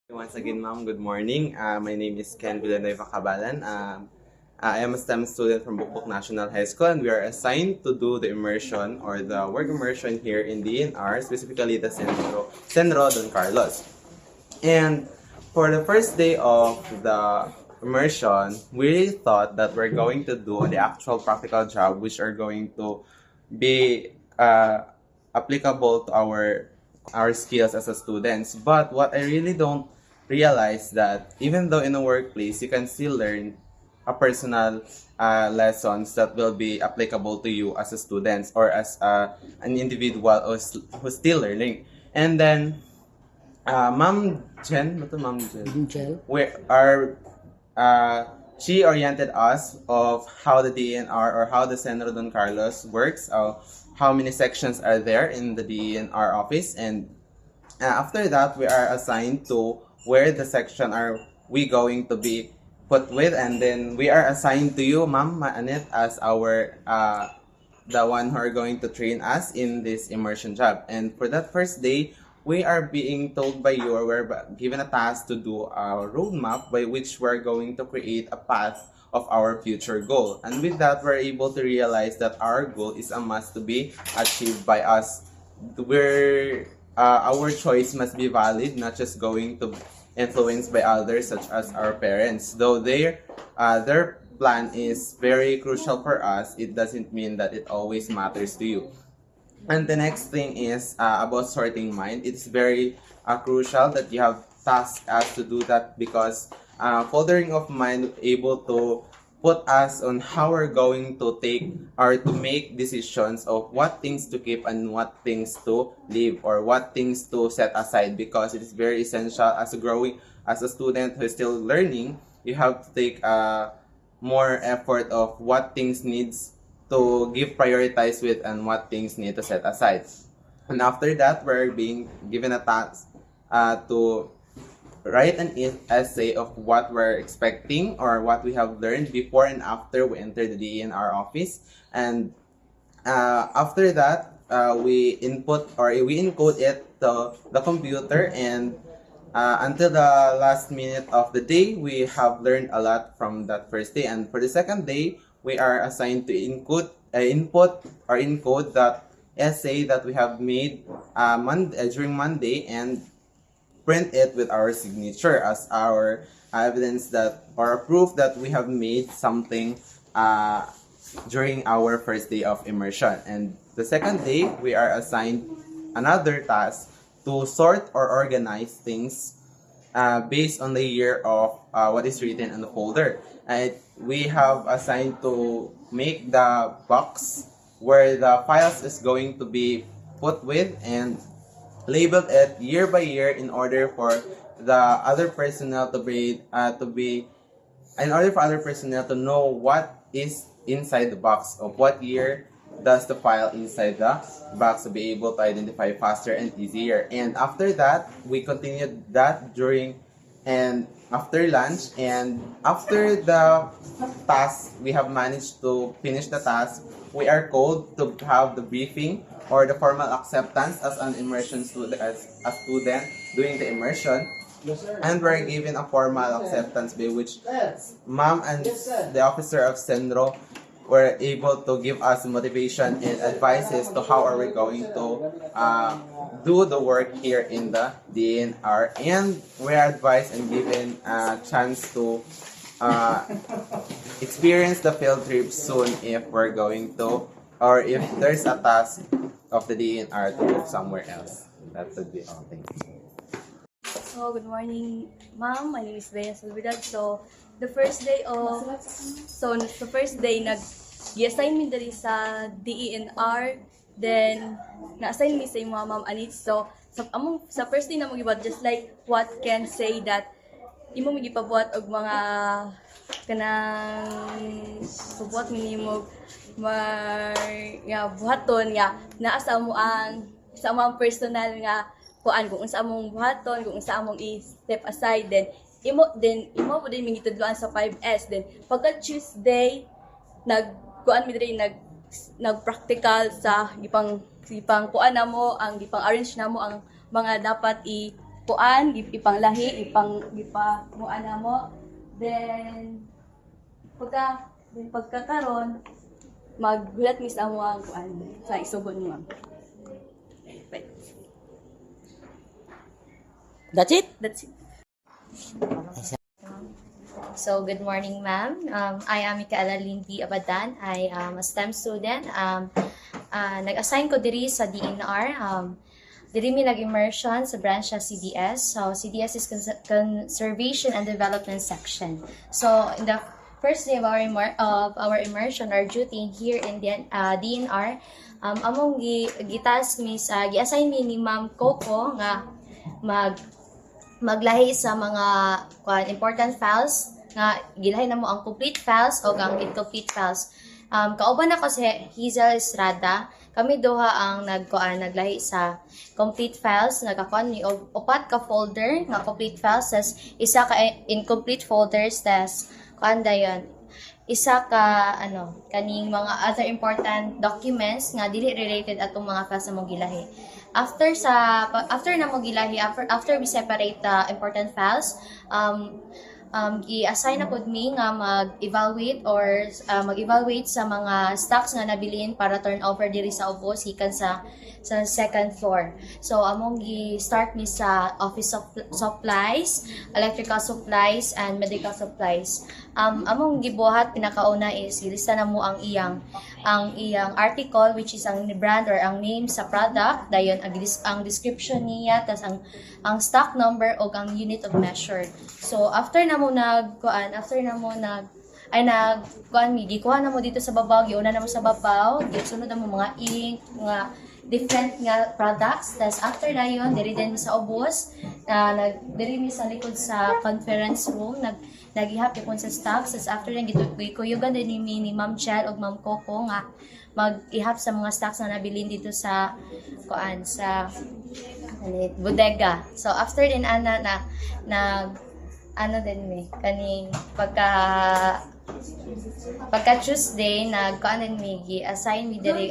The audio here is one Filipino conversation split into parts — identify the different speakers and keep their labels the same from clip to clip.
Speaker 1: Once again, ma'am, good morning. My name is Ken Villanueva Cabalan. I am a STEM student from Bukbuk National High School, and we are assigned to do the immersion or the work immersion here in DNR, specifically the Centro Don Carlos. And for the first day of the immersion, we really thought that we're going to do the actual practical job, which are going to be applicable to our skills as a students. But what I really don't realize that even though in a workplace, you can still learn a personal lessons that will be applicable to you as a student or as an individual who's still learning. And then Ma'am Jen, ba to Ma'am Jen?
Speaker 2: Gel.
Speaker 1: We are, she oriented us of how the DNR or how the Centro Don Carlos works, how many sections are there in the DNR office, and after that, we are assigned to where the section are we going to be put with, and then we are assigned to you, Ma'am Annette, as our the one who are going to train us in this immersion job. And for that first day, we are being told by you, or we're given a task to do a roadmap by which we're going to create a path of our future goal. And with that, we're able to realize that our goal is a must to be achieved by us. We're our choice must be valid, not just going to influenced by others such as our parents. Though their plan is very crucial for us, it doesn't mean that it always matters to you. And the next thing is about sorting mind. It's very crucial that you have tasked us to do that because foldering of mind able to put us on how we're going to take or to make decisions of what things to keep and what things to leave or what things to set aside, because it is very essential as a growing as a student who is still learning. You have to take more effort of what things needs to give prioritize with and what things need to set aside. And after that, we're being given a task to write an essay of what we're expecting or what we have learned before and after we enter the DNR office. And after that, we input or we encode it to the computer, and until the last minute of the day, we have learned a lot from that first day. And for the second day, we are assigned to input or encode that essay that we have made during Monday and print it with our signature as our evidence that or proof that we have made something during our first day of immersion. And the second day, we are assigned another task to sort or organize things based on the year of what is written in the folder. And we have assigned to make the box where the files is going to be put with and labeled it year by year in order for the other personnel in order for other personnel to know what is inside the box of what year does the file inside the box to be able to identify faster and easier. And after that, we continued that during and after lunch, and after the task we have managed to finish the task, we are called to have the briefing or the formal acceptance as an immersion student, as a student doing the immersion. And we're given a formal acceptance by which ma'am and the officer of Centro were able to give us motivation and advices to how are we going to do the work here in the DNR. And we're advised and given a chance to experience the field trip soon if we're going to, or if there's a task of the DNR to move somewhere else. That would be all. Thank you.
Speaker 3: So, good morning, ma'am. My name is Bea Salvidad. So, the first day, nag-assign mi dali sa DENR. Then, na-assign mi sa imo, ma'am Anit. So, sa first day na mo gibot, just like what can say that imo mi gipabuhat og mga kanang pabuhat mi nimo buhaton nga naa sa mo ang personal nga kuan kung unsa among buhaton, kung unsa among i-step aside, then imo po din mingitudloan sa 5S. Then pagka Tuesday nag practical sa gipang kuan namo, ang gipang arrange namo ang mga dapat kuan, ipanglahi, ipamuan na mo. Then pagkakaron maggulat mi sa amo ang kuan sa isugon mo.
Speaker 2: That's it?
Speaker 3: That's it.
Speaker 4: So, good morning, ma'am. I am Micaela Lindy Abadan. I am a STEM student. Nag-assign ko diri sa DNR. Diri mi nag-immersion sa branch sa CDS. So, CDS is Conservation and Development Section. So, in the first day of our immersion or duty here in DNR, among gi-task mi sa gi-assign mi ni Ma'am Coco nga maglahi sa mga important files nga gilahi na mo ang complete files o ang incomplete files. Kauban ako si Hazel Estrada. Kami duha ang naglahi sa complete files, nagkakuan ni upat ka folder nga complete files, tas isa ka incomplete folders, tas kuan dayon isa ka kaning mga other important documents nga dili related atong mga files na mo gilahi. After na mo gilahi, after we separate the important files, i-assign na pod mi nga mag-evaluate sa mga stocks nga nabilin para turn over diri sa ubos gikan sa second floor. So among gi-start mi sa office supplies, electrical supplies and medical supplies. Among gibuhat pinakauna is ilista na mo ang iyang article, which is ang brand or ang name sa product, dayon ang description niya, tas ang stock number o ang unit of measure. So after na mo gikuha na mo dito sa babaw, giuna na mo sa babaw, gisunod na mo mga ink, mga different nga products. Tas after dayon diri din sa ubos, diri mi sa likod sa conference room, nagihap gyud sa stocks. Tas after then gikuyugan din ni Ma'am Chel ug Ma'am Coco nga mag-ihap sa mga stocks na nabilin dito sa bodega. So after din kaning pagka Tuesday assign mi diri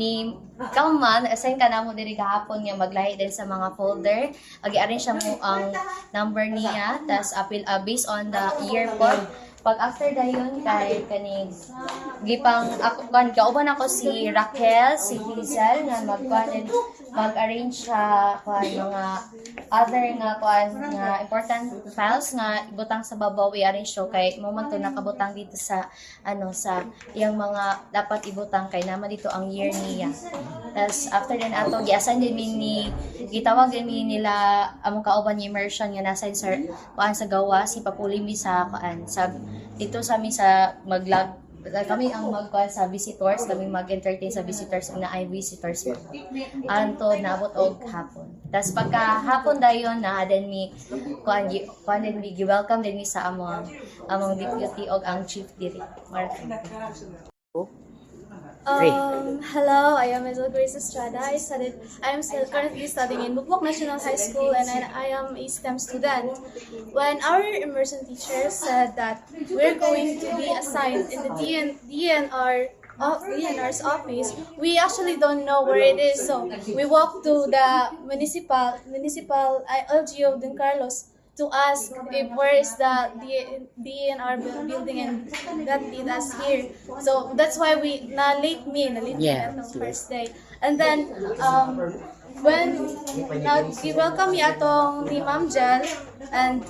Speaker 4: ni Kalman, assign ka namo diri gahapon nga maglahi din sa mga folder. Agi-arrange siya mo ang number niya, tas based on the year po. Pag after dayon kay kaning kauban ako si Raquel, si Hazel nga mag-arrange sa mga other nga important files nga ibutang sa babaw, i-arrange so kay moment to nakabutang dito sa iyang mga dapat ibutang kay naman dito ang year niya. Tas after din ato gi-assign din gitawag din nila among kauban ni immersion nga nasa sa gawa si papuli mi sa dito sa amin sa kami ang sa visitors, kami mag-entertain sa visitors na ay visitors anto naabot og hapon. Tas pagka hapon dayon na then mi welcome din mi sa among deputy og ang chief diri.
Speaker 5: Hello, I am Hazel Grace Estrada. I am currently studying in Bukbok National High School, and I am a STEM student. When our immersion teacher said that we're going to be assigned in the DNR's office, we actually don't know where it is. So we walked to the municipal LGO Don Carlos to ask if where is the DNR building, and that lead us here. So that's why we late me on the first day. And then when welcome me atong ni Ma'am Jel, and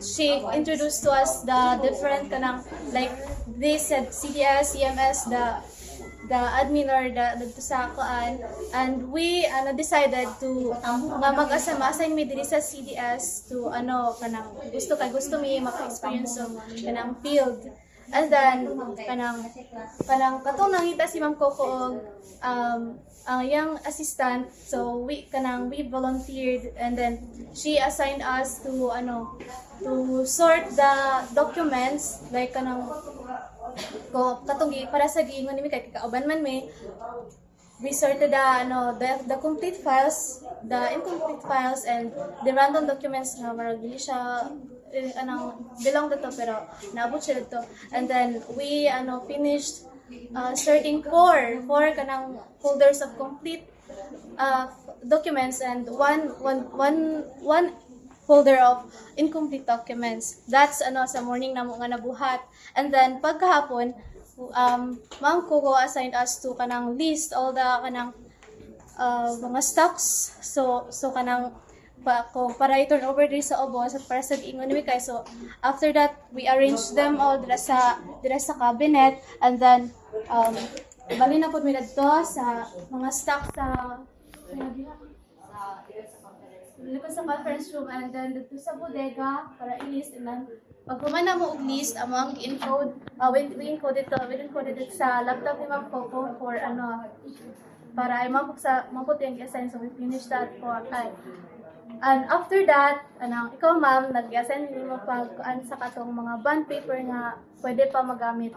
Speaker 5: she introduced to us the different like they said CDS, CMS, the admin or the sa kuan, and we decided to mag-assign mi diri sa CDS to gusto mi maka-experience so kanang field. And then kanang katong nangita si Ma'am Coco ang young assistant, so we volunteered, and then she assigned us to sort the documents, like katong para sa giingon nimi kay kauban man we sorted the complete files, the incomplete files, and the random documents nga marag dili siya belong dito pero naabot siya dito. And then we finished sorting four kanang folders of complete documents and one folder of incomplete documents. That's sa morning na mo nga nabuhat. And then pagkahapon, Ma'am Coco assigned us to kanang list all the kanang mga stocks. So kanang para i-turn over diri sa obos at para sa giingon ni kay. So after that, we arranged them all dira sa cabinet, and then bali na pod mi dadto sa mga stocks sa likod sa conference room, and then dito sa bodega para i-list. And then pag kumana mo og list, among i-encode, we encoded it sa laptop ni Ma'am Coco for para ay maput yung i-assign. So we finished that for and after that, ikaw ma'am, nag-assign mo pag sa katong mga bond paper nga pwede pa magamit.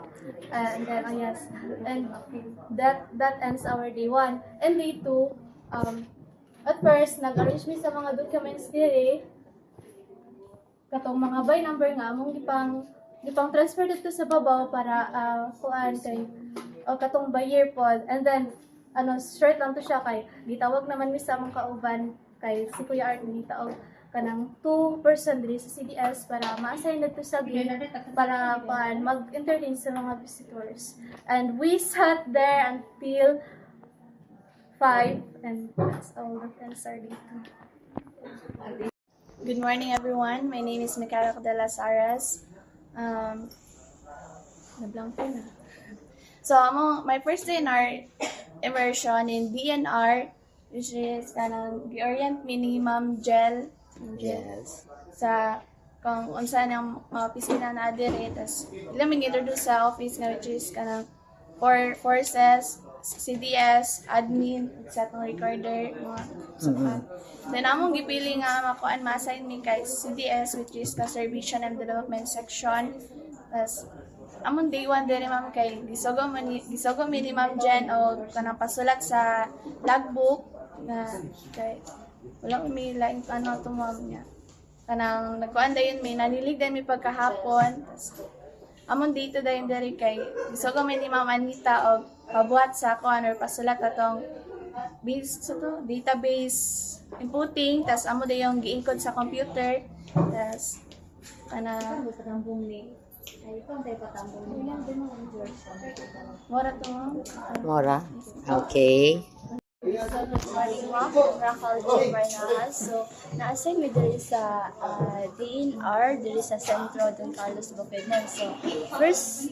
Speaker 5: And then, yes, and that ends our day 1. And day 2, at first, nag-arrange mi sa mga documents diri, katong mga by number nga, among gipang transfer dito sa babaw para kuan kay katong by year pod. And then, short lang to siya kay gitawag naman mi sa among kauban kay si Kuya Art gitawag kanang 2 person diri sa CDS para ma-assign dito sa gate para mag-entertain sa mga visitors. And we sat there until 5, and that's all the friends are dito.
Speaker 2: Good morning, everyone. My name is Micaela de las Aras. Nablank ko na. So, my first day in our immersion in DNR, which is kanang Orient Minimum Gel.
Speaker 6: Yes.
Speaker 2: Sa kung unsa nang mga opisina na dire, tas ilang introduce sa office nga which is kanang forces, CDS, admin, sa atong recorder, mga sukat. Then among gipili nga makuan ma-assign mi kay CDS, which is Conservation and Development Section. Tas among day 1 dire ma'am kay gisogo mi ni Ma'am Jen o kanang pasulat sa logbook na kay wala mi lain to ma'am niya. Kanang nagkuan dayon mi nanilig din mi pagkahapon. Tas among dito dayon dire kay gisogo mi ni Ma'am Anita og pabuhat sa kuan or pasulat atong database inputting, tas amo dayon gi-encode sa computer. Tas kanang Mora to ma'am.
Speaker 6: Mora. Okay.
Speaker 3: So, good morning ma'am, I'm Raquel J. Barnaas. So, na-assign mi diri sa DNR, diri sa Centro Don Carlos Bukidnon. So, first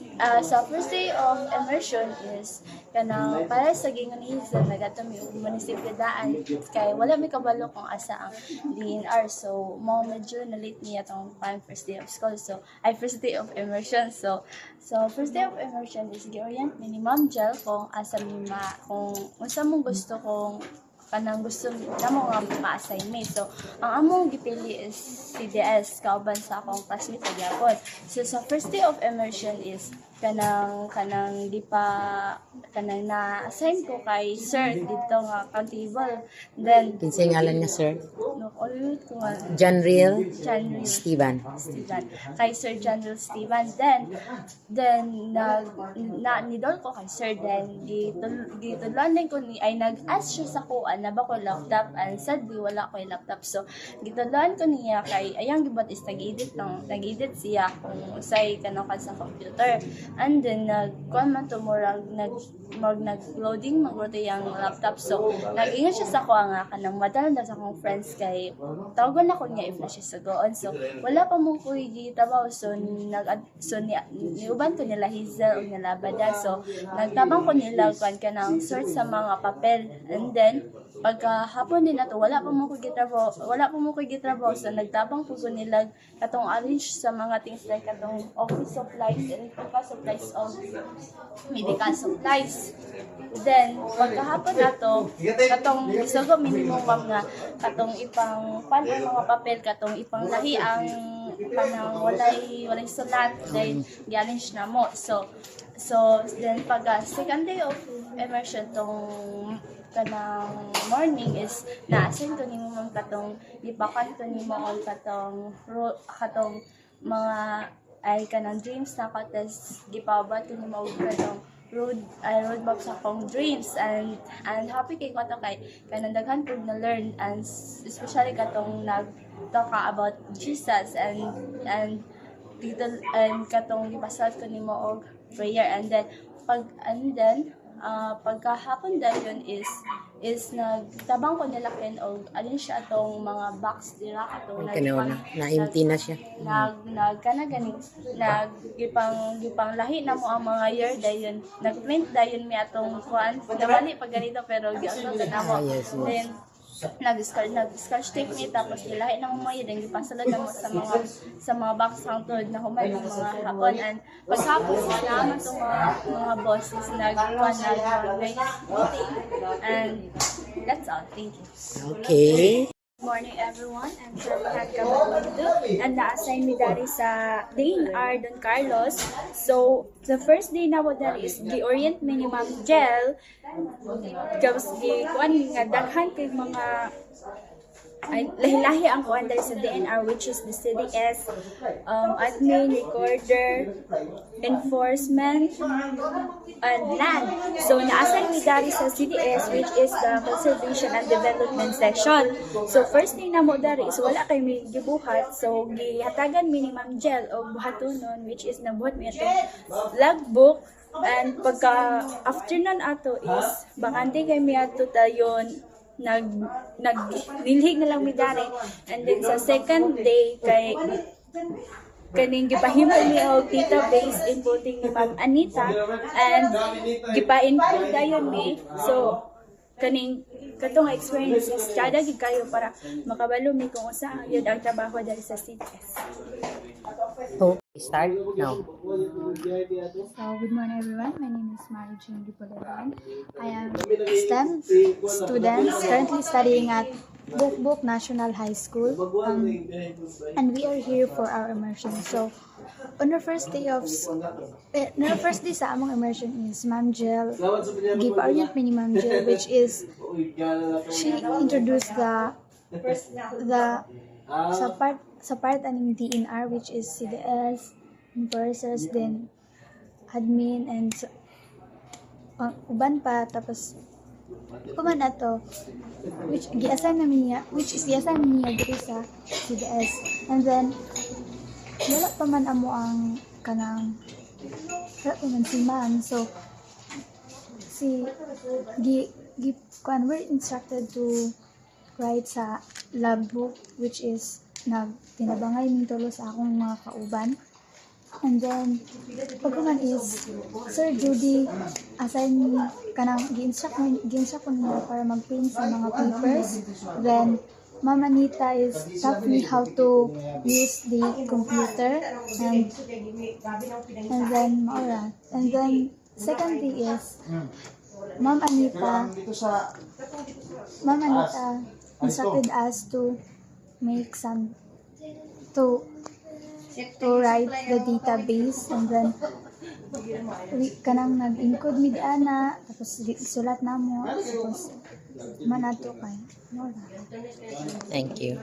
Speaker 3: day of immersion is kanang para sa ginganisan nagato mi munisipalidad kay wala mi kabalo kung asa ang DNR. So, medyo na late niya tong first day of school. So, first day of immersion. So first day of immersion is gi-orient minimum gel kung asa mi kung unsa mong gusto kung kanang gusto namo nga ma-assignment. So, ang among gipili is CDS kauban sa akong classmate sa gyapon. So, sa first day of immersion is kanang na-assign ko kay sir dito nga accountable. Then
Speaker 6: Kinsay ngalan niya, sir?
Speaker 3: ulit ko nga
Speaker 6: Janriel
Speaker 3: January
Speaker 6: Steven.
Speaker 3: kay Sir General Steven. Then nidol ko kay Sir, then gitudlan din ko ni ay nag-ask siya sa kuan na ba ko laptop, and sadly wala ko yung laptop. So gitudlan ko niya kay ayang gibot is nag-edit siya kung usay kanang sa computer. And then kuan man tumurag nag-loading magruto yung laptop. So nag-ingat siya sa kuan nga kanang madal na sa akong friends kay tawagan ako niya if na siya sagoon. So wala pa mo ko gitabaw. So niuban ko nila Hazel o nila Bada. So nagtabang ko nila kuan kanang sort sa mga papel. And then pagkahapon din nato wala pa mo ko gitrabaho. So nagtabang po ko nila katong arrange sa mga things like katong office supplies, electrical supplies of medical supplies. Then pagkahapon nato katong isugo minimum ma'am nga katong ipang mga papel katong ipang lahi ang kanang walay sulat, then gi-arrange na mo. So then pag second day of immersion tong kanang morning is na-assign ko nimo ma'am katong ipakan ko nimo all katong mga ay kanang dreams na katas gipabot ko nimo og katong roadmap sa akong dreams, and happy kay ko to kay daghan pud na learn, and especially katong nag-talk ka about Jesus, and dito and katong gipasal ko nimo og prayer, and then pagkahapon dayon is nagtabang ko nila ken og alin siya atong mga box dira katong
Speaker 6: Na-empty na siya.
Speaker 3: gipang lahi na mo ang mga year dayon, nagprint dayon mi atong kuan namali pag ganito pero giutot na mo.
Speaker 6: Yes.
Speaker 3: Then nag-scratch tape ni, tapos ilahi na mo mga yun, gipasalad na mo sa mga box hangtod na humay ng mga hapon, and paghapon naman itong mga bosses nag-guys meeting, and that's all. Thank you.
Speaker 6: Okay.
Speaker 2: Good morning everyone, I'm Sherman Cabalundo, and na-assign mi dari sa DNR Don Carlos. So, the first day na mo dari is gi-orient mi ni Ma'am Jel. Tapos gi-kuan nga daghan kay mga lahi-lahi ang kuan dari sa DNR, which is the CDS, admin, recorder, enforcement, and land. So, na-assign mi dari sa CDS, which is the Conservation and Development section. So, first thing na mo dari is wala kay mi gibuhat. So, gihatagan mi ni Ma'am Jel o buhatonon, which is nabuhat mi atong logbook. And pagka afternoon ato is bakante kay mi ato tayon nagdilhig na lang mi dari, and then sa second day kay kaning gipahimo mi og database inputting ni Ma'am Anita, and gipa-input dayon mi. So kaning katong experiences kada gid kayo para makabalo mi kung usa yun ang trabaho dari sa CDS.
Speaker 6: So, start now.
Speaker 7: So, good morning everyone. My name is Mary Jean Dipoleran. I am a STEM student currently studying at Bukbuk National High School, and we are here for our immersion. So, on the first day sa among immersion is Ma'am Jel give-orient mi ni Ma'am Jel, which is she introduced sa part aning DNR, which is CDS, enforcers, then admin, and uban pa. Tapos kuman ato which is gi-assign niya diri sa CDS, and then wala pa man amo ang kanang wala pa man si ma'am. So we're instructed to write sa logbook, which is tinabangay min tulo sa akong mga kauban. And then pagkuman is Sir Judy assign me kanang gi-instruct ko niya para mag-print sa mga papers. Then Ma'am Anita is taught me how to use the computer, and then Maura. And then second day is Ma'am Anita instructed us to make to write the database, and then kanang nag-encode mi ana, tapos isulat namo, tapos manato kay Nora.
Speaker 6: Thank you.